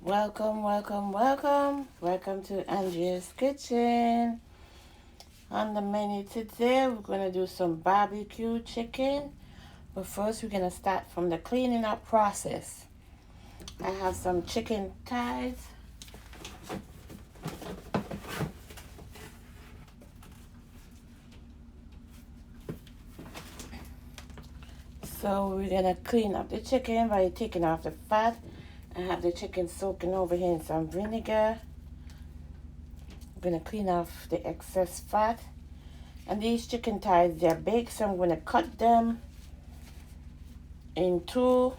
Welcome, welcome, welcome. Welcome to Andrea's Kitchen. On the menu today, we're going to do some barbecue chicken. But first, we're going to start from the cleaning up process. I have some chicken thighs. So we're going to clean up the chicken by taking off the fat. I have the chicken soaking over here in some vinegar. I'm going to clean off the excess fat. And these chicken thighs, they're big, so I'm going to cut them in two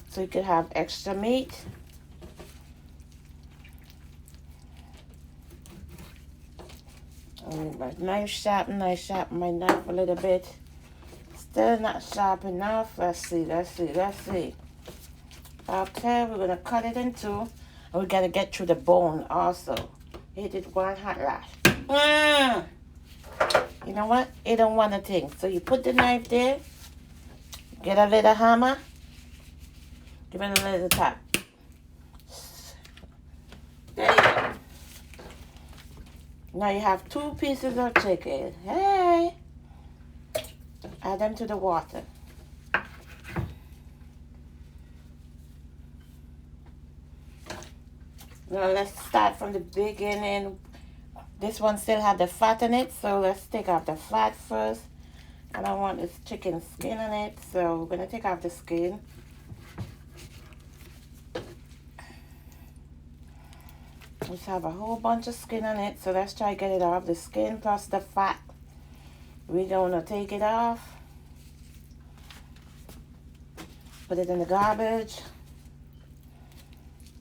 so you can have extra meat. And my sharpen my knife a little bit. Still not sharp enough. Let's see. Okay, we're going to cut it in two. And we got to get through the bone also. Hit it one hot lash. You know what? It don't want a thing. So you put the knife there. Get a little hammer. Give it a little tap. There you go. Now you have two pieces of chicken. Hey! Add them to the water. Now let's start from the beginning. This one still had the fat in it, so let's take off the fat first. And I want this chicken skin on it, so we're going to take off the skin. We have a whole bunch of skin on it, so let's try to get it off. The skin plus the fat. We're going to take it off. Put it in the garbage.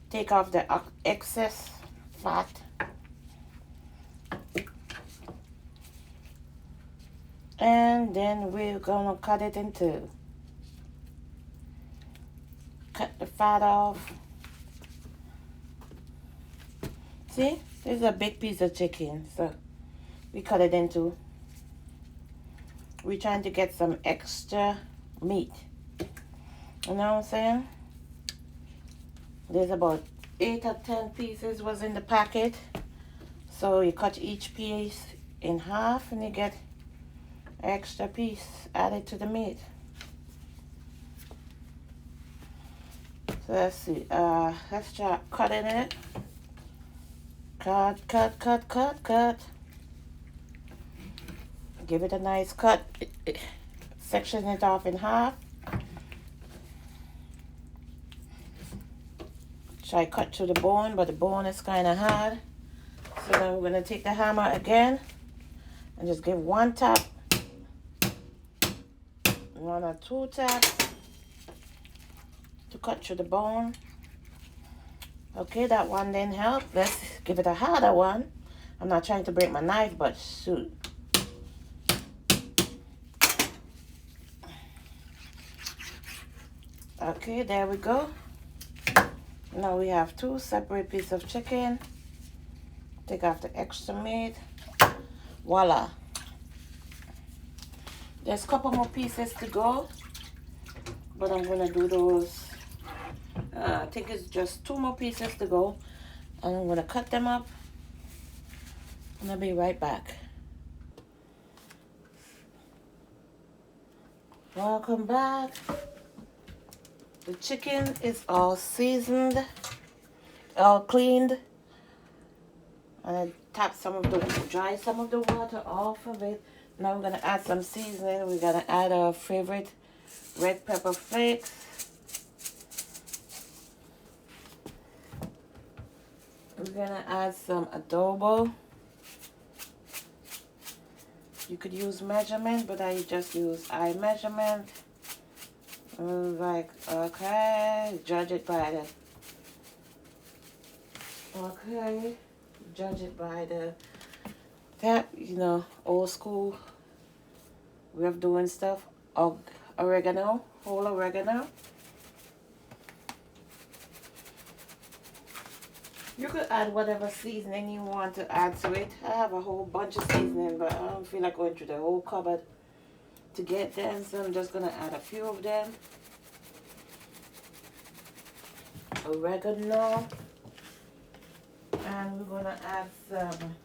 Take off the excess fat. And then we're going to cut it in two. Cut the fat off. See, this is a big piece of chicken, so we cut it in two. We're trying to get some extra meat. You know what I'm saying? There's about 8 or 10 pieces was in the packet. So you cut each piece in half and you get extra piece added to the meat. So let's see. Let's try cutting it. Cut. Give it a nice cut. Section it off in half. Try cut to the bone, but the bone is kind of hard. So then we're going to take the hammer again and just give one tap. One or two taps to cut through the bone. Okay, that one didn't help. Let's give it a harder one. I'm not trying to break my knife, but shoot. Okay, there we go. Now we have two separate pieces of chicken. Take off the extra meat. Voila. There's a couple more pieces to go, but I'm going to do those. I think it's just 2 more pieces to go. And I'm going to cut them up. And I'll be right back. Welcome back. The chicken is all seasoned, all cleaned. And I dry some of the water off of it. Now we're going to add some seasoning. We're going to add our favorite red pepper flakes. We're going to add some adobo. You could use measurement, but I just use eye measurement. Okay, judge it by that, old school way of doing stuff. Oregano, whole oregano. You could add whatever seasoning you want to add to it. I have a whole bunch of seasoning, but I don't feel like going through the whole cupboard to get them, so I'm just going to add a few of them. oregano, and we're gonna add some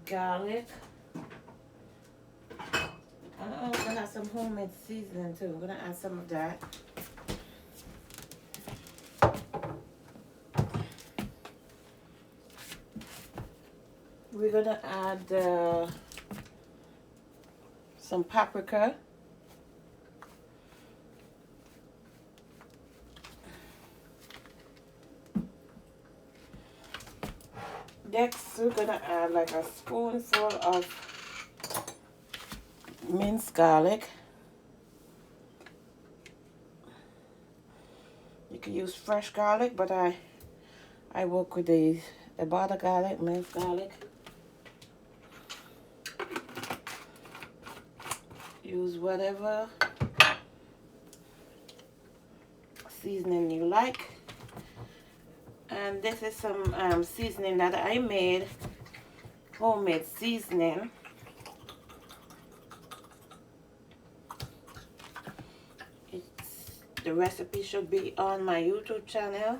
garlic. I'm gonna have some homemade seasoning too. I'm gonna add some of that. We're gonna add some paprika. Next, we're gonna add like a spoonful of minced garlic. You can use fresh garlic, but I work with the butter garlic, minced garlic. Use whatever seasoning you like. And this is some seasoning that I made, homemade seasoning. The recipe should be on my YouTube channel.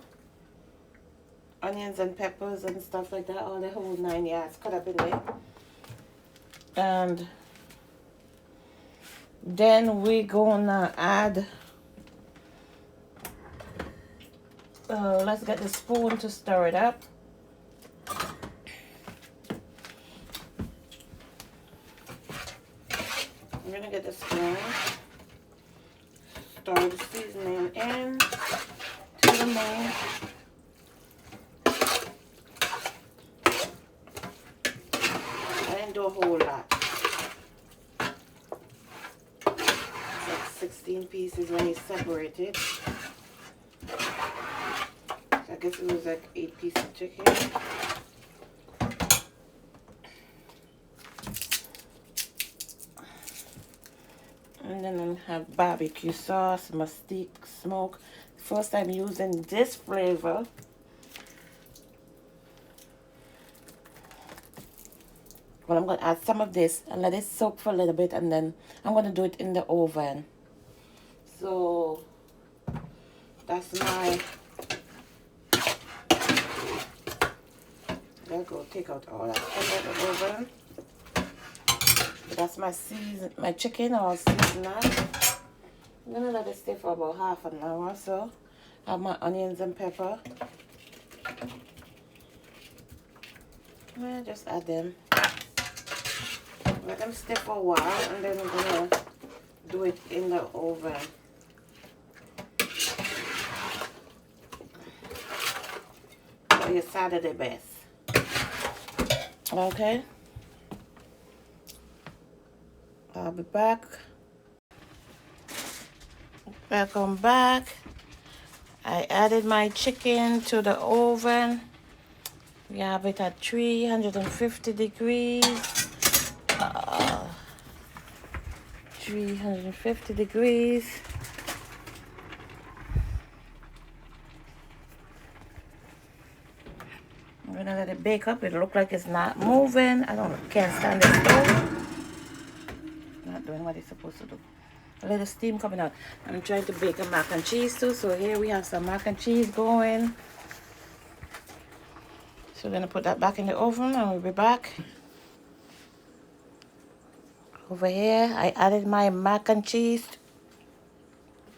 Onions and peppers and stuff like that, all the whole 9 yards cut up in there. And then we're gonna add, let's get the spoon to stir it up. I'm gonna get the spoon, stir the seasoning in to the main. I didn't do a whole lot. It's like 16 pieces when you separate it. So I guess it was like 8 pieces of chicken. And then I have barbecue sauce, mesquite smoke. First time using this flavor. Well, I'm going to add some of this and let it soak for a little bit, and then I'm going to do it in the oven. So that's my, there go, take out all that stuff out of the oven. That's my chicken all seasoned. I'm gonna let it stay for about half an hour or so. Have my onions and pepper. I'll just add them. Let them stay for a while, and then I'm gonna do it in the oven. For your Saturday best. Okay. I'll be back. Welcome back. I added my chicken to the oven. We have it at 350 degrees. 350 degrees. I'm gonna let it bake up. It looks like it's not moving. Can't stand it though. Not doing what it's supposed to do. A little steam coming out. I'm trying to bake a mac and cheese too. So here we have some mac and cheese going. So we're gonna put that back in the oven and we'll be back. Over here, I added my mac and cheese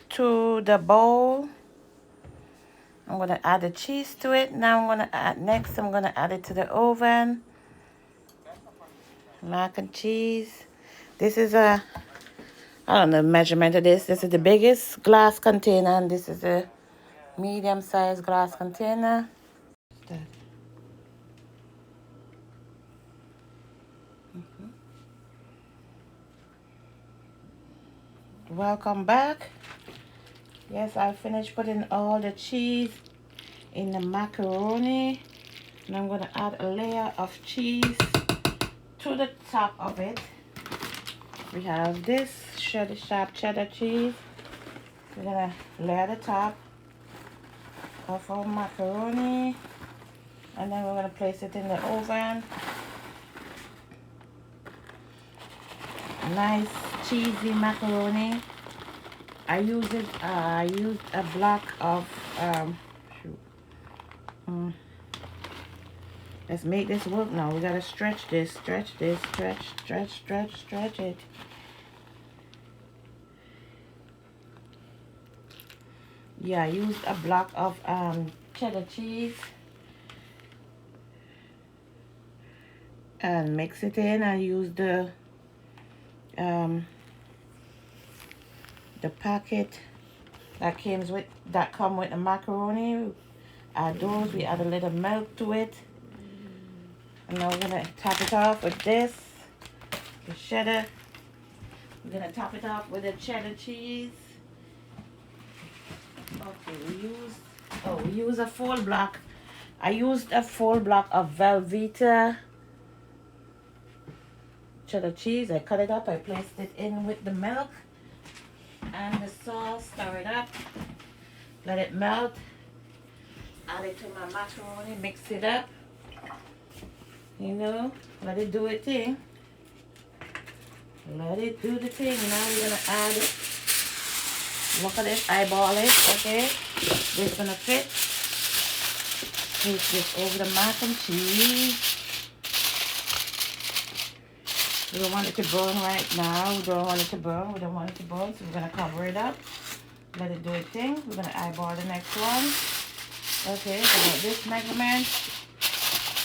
to the bowl. I'm gonna add the cheese to it. Now I'm gonna add it to the oven. Mac and cheese. This is I don't know the measurement of this. This is the biggest glass container, and this is a medium-sized glass container. Welcome back. Yes, I finished putting all the cheese in the macaroni. And I'm going to add a layer of cheese to the top of it. We have this sharp cheddar cheese. We're going to layer the top of our macaroni. And then we're going to place it in the oven. Nice cheesy macaroni. I used a block of shoot. Let's make this work now. We gotta stretch this, stretch it. Yeah, I used a block of cheddar cheese and mix it in. I used um the packet that come with the macaroni. Add those. We add a little milk to it, and now we're gonna top it off with this, the cheddar. We're gonna top it off with the cheddar cheese. Okay, we use a full block. I used a full block of Velveeta cheddar cheese. I cut it up. I placed it in with the milk and the sauce. Stir it up. Let it melt. Add it to my macaroni. Mix it up. You know, let it do its thing. Let it do the thing. Now we're gonna add it. Look at it. Eyeball it. Okay. This gonna fit. Place this over the mac and cheese. We don't want it to burn right now. We don't want it to burn. So we're gonna cover it up. Let it do its thing. We're gonna eyeball the next one. Okay, so with this measurement.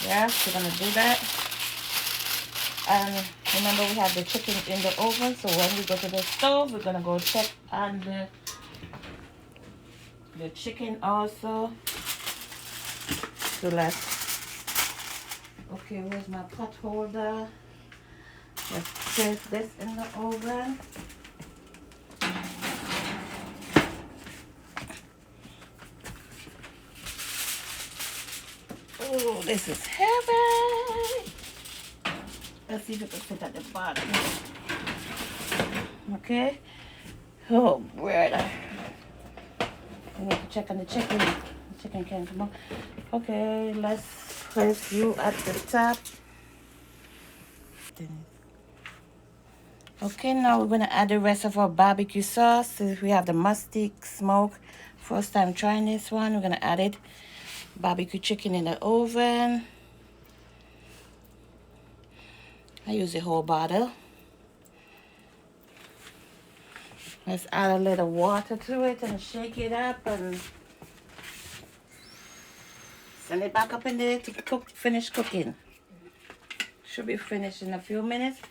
Yes, we're gonna do that. And remember, we have the chicken in the oven, so when we go to the stove, we're gonna go check on the chicken also. So okay, where's my pot holder? Let's place this in the oven. Oh, this is heavy. Let's see if it can fit at the bottom. Okay. Oh, brother. We need to check on the chicken. The chicken can't come on. Okay, let's place you at the top. Okay, now we're going to add the rest of our barbecue sauce. So we have the mustard smoke. First time trying this one. We're going to add it. Barbecue chicken in the oven. I use the whole bottle. Let's add a little water to it and shake it up and send it back up in there to finish cooking. Should be finished in a few minutes.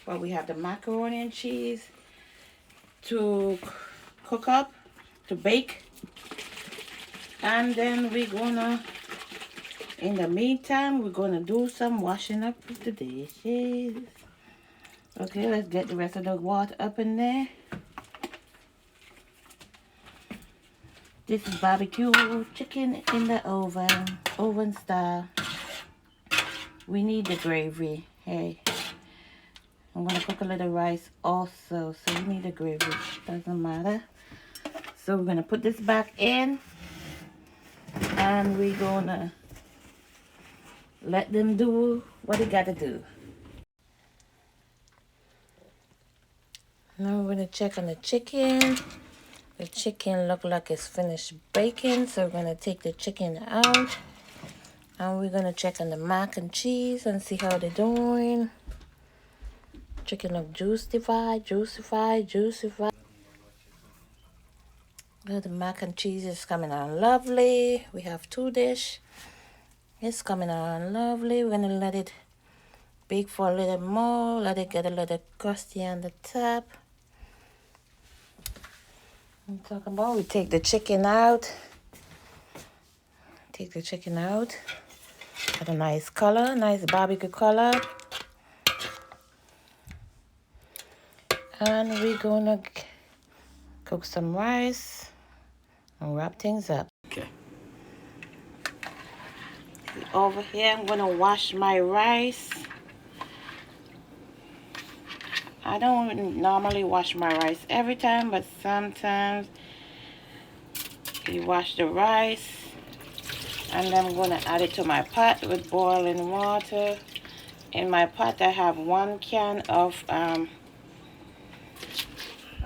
But we have the macaroni and cheese to cook up, to bake. And then we're gonna, in the meantime, we're gonna do some washing up of the dishes. Okay, let's get the rest of the water up in there. This is barbecue chicken in the oven style. We need the gravy. Hey, I'm gonna cook a little rice also, so we need the gravy. Doesn't matter. So we're gonna put this back in, and we're gonna let them do what they gotta do. Now we're gonna check on the chicken. The chicken look like it's finished baking, so we're gonna take the chicken out, and we're gonna check on the mac and cheese and see how they're doing. Chicken look juicified. The mac and cheese is coming on lovely. We have 2 dishes. It's coming on lovely. We're gonna let it bake for a little more. Let it get a little crusty on the top. I'm talking about, we take the chicken out. Got a nice color, nice barbecue color. And we're gonna cook some rice and wrap things up. Okay. Over here, I'm gonna wash my rice. I don't normally wash my rice every time, but sometimes you wash the rice. And I'm gonna add it to my pot with boiling water. In my pot, I have 1 can of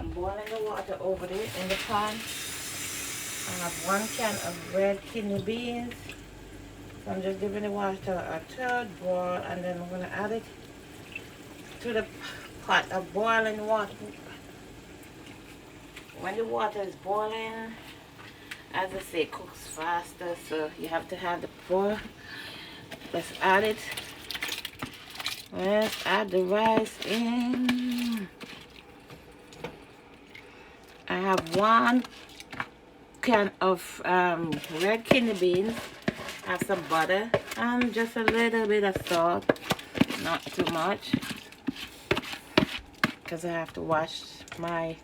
I'm boiling the water over there in the pan. I have 1 can of red kidney beans. So I'm just giving the water a third boil, and then I'm gonna add it to the pot of boiling water. When the water is boiling, as I say, it cooks faster, so you have to have the boil. Let's add it. Let's add the rice in. I have 1 can of red kidney beans. I have some butter and just a little bit of salt, not too much, because I have to wash my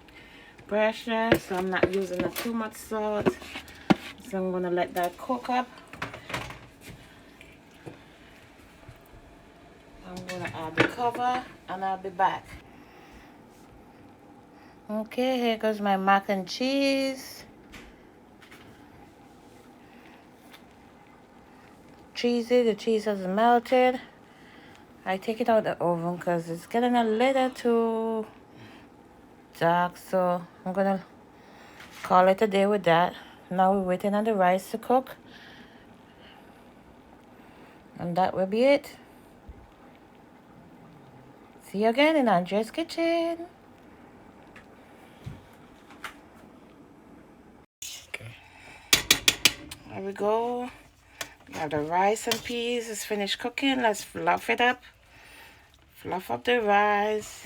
pressure, so I'm not using too much salt. So I'm gonna let that cook up. I'm gonna add the cover and I'll be back. Okay, here goes my mac and cheese. The cheese has melted. I take it out of the oven because it's getting a little too dark, so I'm gonna call it a day with that. Now we're waiting on the rice to cook, and that will be it. See you again in Andrea's kitchen. Okay. There we go. Now the rice and peas is finished cooking. Let's fluff it up. Fluff up the rice.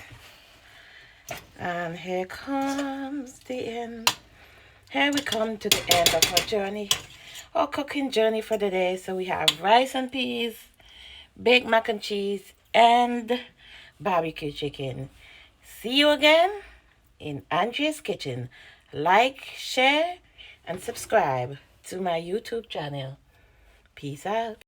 And here comes the end. Here we come to the end of our journey. Our cooking journey for the day. So we have rice and peas, baked mac and cheese, and barbecue chicken. See you again in Andrea's kitchen. Like, share, and subscribe to my YouTube channel. Peace out.